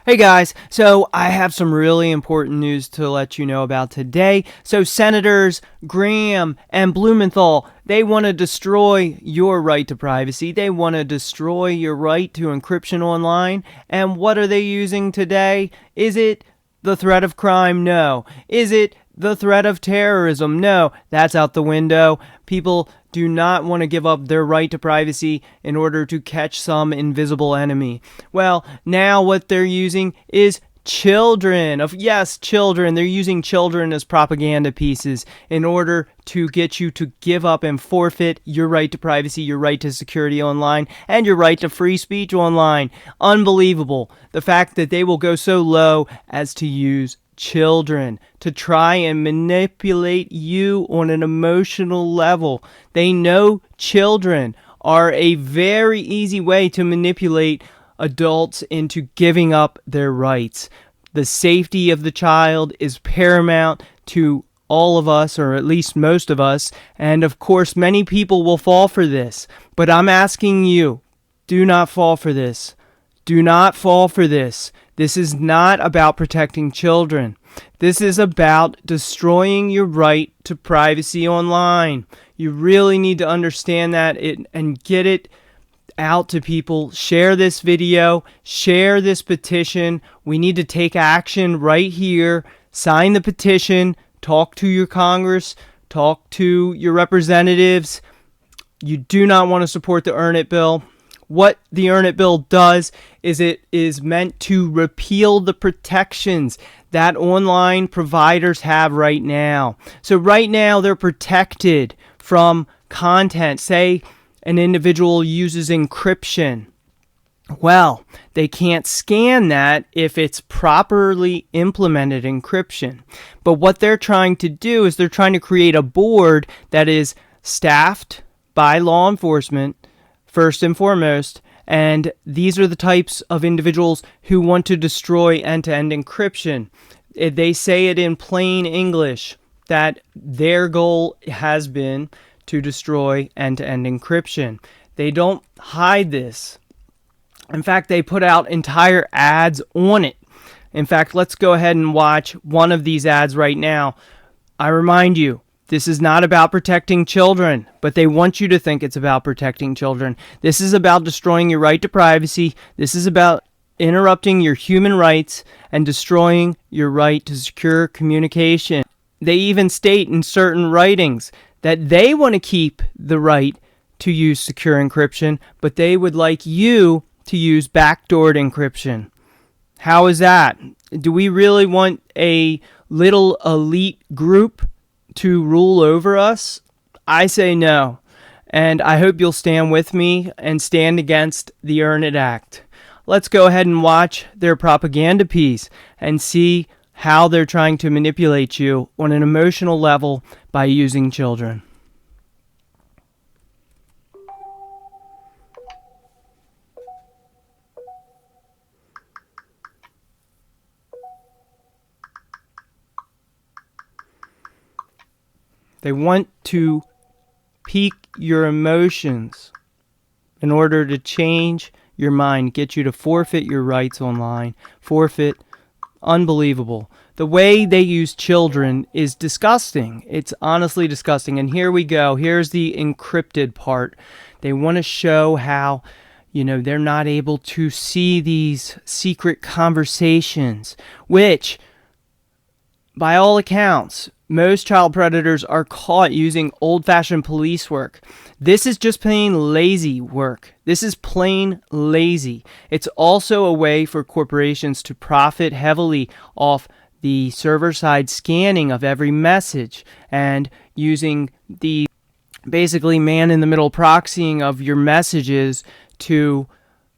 Hey guys, so I have some really important news to let you know about today. So Senators Graham and Blumenthal, they want to destroy your right to privacy. They want to destroy your right to encryption online. And what are they using today? Is it the threat of crime? No. Is it the threat of terrorism? No. That's out the window. People do not want to give up their right to privacy in order to catch some invisible enemy. Well, now what they're using is children. Yes, children. They're using children as propaganda pieces in order to get you to give up and forfeit your right to privacy, your right to security online, and your right to free speech online. Unbelievable. The fact that they will go so low as to use children to try and manipulate you on an emotional level. They know children are a very easy way to manipulate adults into giving up their rights. The safety of the child is paramount to all of us, or at least most of us, and of course many people will fall for this. But I'm asking you, do not fall for this. Do not fall for this. This is not about protecting children. This is about destroying your right to privacy online. You really need to understand that and get it out to people. Share this video. Share this petition. We need to take action right here. Sign the petition. Talk to your Congress. Talk to your representatives. You do not want to support the Earn It bill. What the Earn It bill does is it is meant to repeal the protections that online providers have right now. So right now they're protected from content. Say an individual uses encryption. Well, they can't scan that if it's properly implemented encryption. But what they're trying to do is they're trying to create a board that is staffed by law enforcement first and foremost, and these are the types of individuals who want to destroy end-to-end encryption. They say it in plain English that their goal has been to destroy end-to-end encryption. They don't hide this. In fact, they put out entire ads on it. In fact, let's go ahead and watch one of these ads right now. I remind you, this is not about protecting children, but they want you to think it's about protecting children. This is about destroying your right to privacy. This is about interrupting your human rights and destroying your right to secure communication. They even state in certain writings that they want to keep the right to use secure encryption, but they would like you to use backdoored encryption. How is that? Do we really want a little elite group to rule over us? I say no. And I hope you'll stand with me and stand against the Earn It Act. Let's go ahead and watch their propaganda piece and see how they're trying to manipulate you on an emotional level by using children. They want to pique your emotions in order to change your mind, get you to forfeit your rights online. Forfeit. Unbelievable. The way they use children is disgusting. It's honestly disgusting. And here we go. Here's the encrypted part. They want to show how, they're not able to see these secret conversations, which, by all accounts, most child predators are caught using old-fashioned police work. This is just plain lazy work. This is plain lazy. It's also a way for corporations to profit heavily off the server-side scanning of every message and using the basically man-in-the-middle proxying of your messages to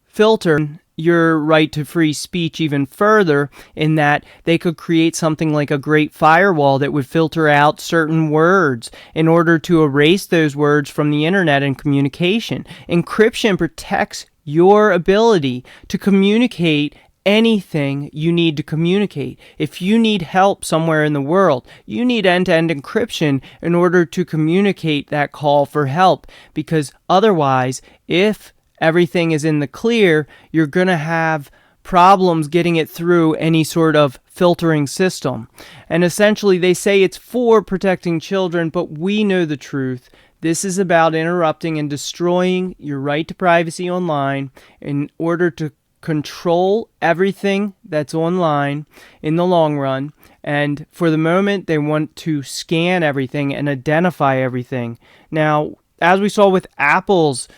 filter your right to free speech even further, in that they could create something like a great firewall that would filter out certain words in order to erase those words from the internet and communication. Encryption protects your ability to communicate anything you need to communicate. If you need help somewhere in the world, you need end-to-end encryption in order to communicate that call for help, because otherwise, if everything is in the clear, you're going to have problems getting it through any sort of filtering system. And essentially they say it's for protecting children, but we know the truth. This is about interrupting and destroying your right to privacy online in order to control everything that's online in the long run. And for the moment, they want to scan everything and identify everything. Now, as we saw with Apple's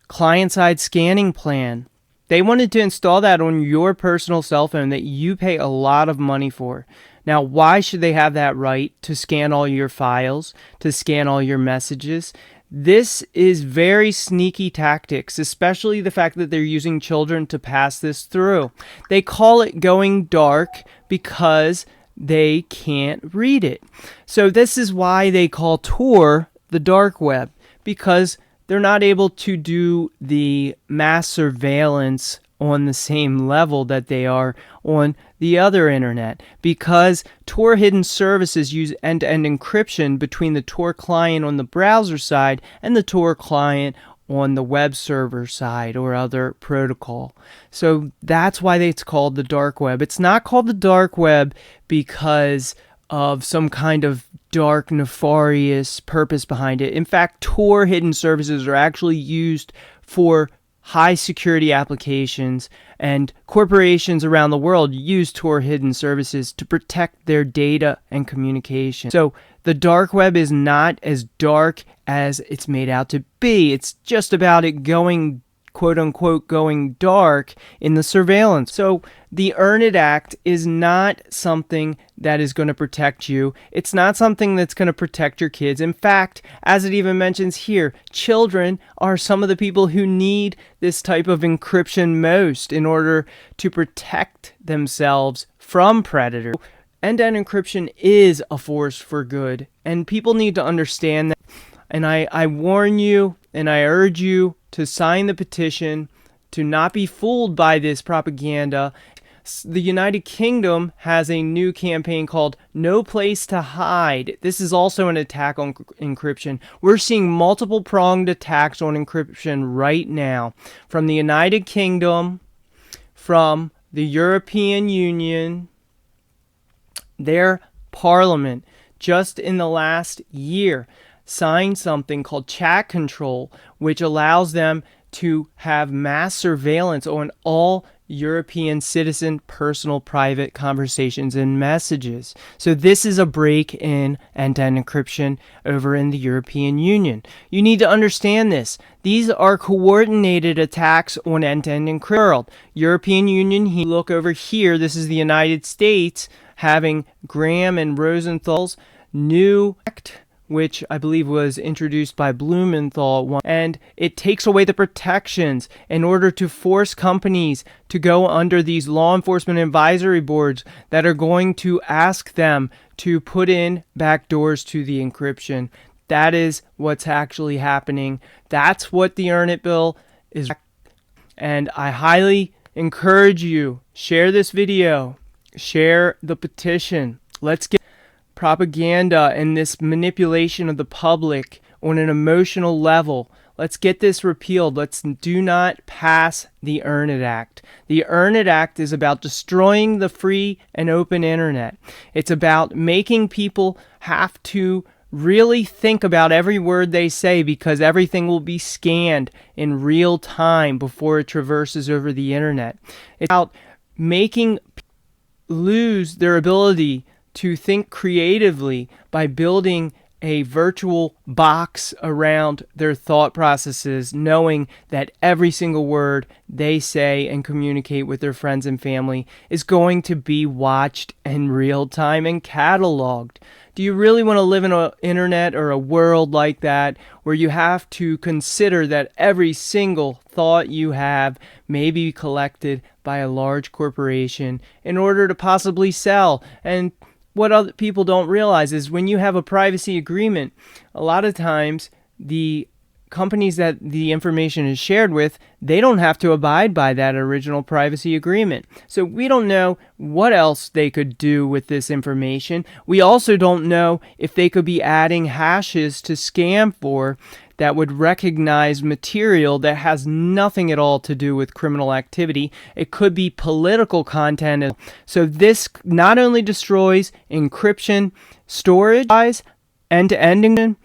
client-side scanning plan, they wanted to install that on your personal cell phone that you pay a lot of money for. Now, why should they have that right to scan all your files, to scan all your messages? This is very sneaky tactics, especially the fact that they're using children to pass this through. They call it going dark because they can't read it. So this is why they call Tor the dark web, because they're not able to do the mass surveillance on the same level that they are on the other internet, because Tor hidden services use end-to-end encryption between the Tor client on the browser side and the Tor client on the web server side or other protocol. So that's why it's called the dark web. It's not called the dark web because of some kind of dark, nefarious purpose behind it. In fact, Tor hidden services are actually used for high security applications, and corporations around the world use Tor hidden services to protect their data and communication. So the dark web is not as dark as it's made out to be. It's just about it going, quote unquote, going dark in the surveillance. So the Earn It Act is not something that is going to protect you. It's not something that's going to protect your kids. In fact, as it even mentions here, children are some of the people who need this type of encryption most in order to protect themselves from predators. End-to-end encryption is a force for good, and people need to understand that. And I warn you and I urge you to sign the petition, to not be fooled by this propaganda. The United Kingdom has a new campaign called No Place to Hide. This is also an attack on encryption. We're seeing multiple pronged attacks on encryption right now from the United Kingdom, from the European Union. Their parliament just in the last year signed something called chat control, which allows them to have mass surveillance on all European citizen personal private conversations and messages. So this is a break in end-to-end encryption over in the European Union. You need to understand this. These are coordinated attacks on end-to-end encryption. European Union, look over here, this is the United States having Graham and Rosenthal's new act, which I believe was introduced by Blumenthal, and it takes away the protections in order to force companies to go under these law enforcement advisory boards that are going to ask them to put in backdoors to the encryption. That is what's actually happening. That's what the Earn It bill is. And I highly encourage share this video, share the petition. Let's get propaganda and this manipulation of the public on an emotional level. Let's get this repealed. Let's do not pass the Earn It Act. The Earn It Act is about destroying the free and open internet. It's about making people have to really think about every word they say, because everything will be scanned in real time before it traverses over the internet. It's about making people lose their ability to think creatively by building a virtual box around their thought processes, knowing that every single word they say and communicate with their friends and family is going to be watched in real time and cataloged. Do you really want to live in an internet or a world like that, where you have to consider that every single thought you have may be collected by a large corporation in order to possibly sell? And what other people don't realize is when you have a privacy agreement, a lot of times the companies that the information is shared with, they don't have to abide by that original privacy agreement. So we don't know what else they could do with this information. We also don't know if they could be adding hashes to scam for that would recognize material that has nothing at all to do with criminal activity. It could be political content. So this not only destroys encryption, storage, end-to-end encryption,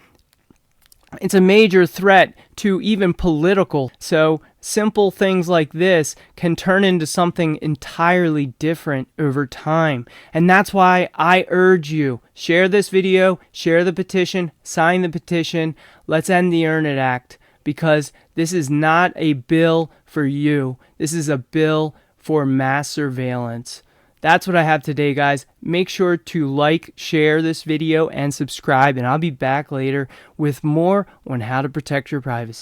it's a major threat to even political. So simple things like this can turn into something entirely different over time. And that's why I urge you, share this video, share the petition, sign the petition. Let's end the Earn It Act, because this is not a bill for you. This is a bill for mass surveillance. That's what I have today, guys. Make sure to like, share this video, and subscribe, and I'll be back later with more on how to protect your privacy.